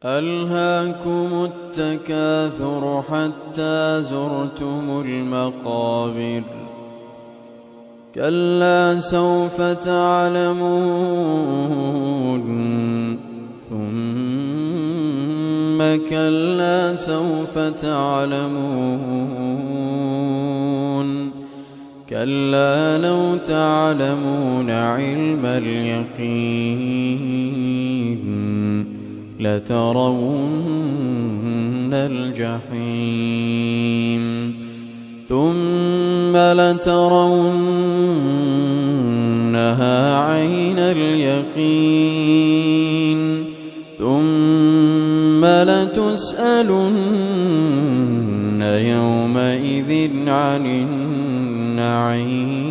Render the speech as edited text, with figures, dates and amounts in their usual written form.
ألهاكم التكاثر حتى زرتم المقابر كلا سوف تعلمون ثم كلا سوف تعلمون كلا لو تعلمون علم اليقين لترون الجحيم ثم لترونها عين اليقين ثم لتسألن يومئذ عن النعيم.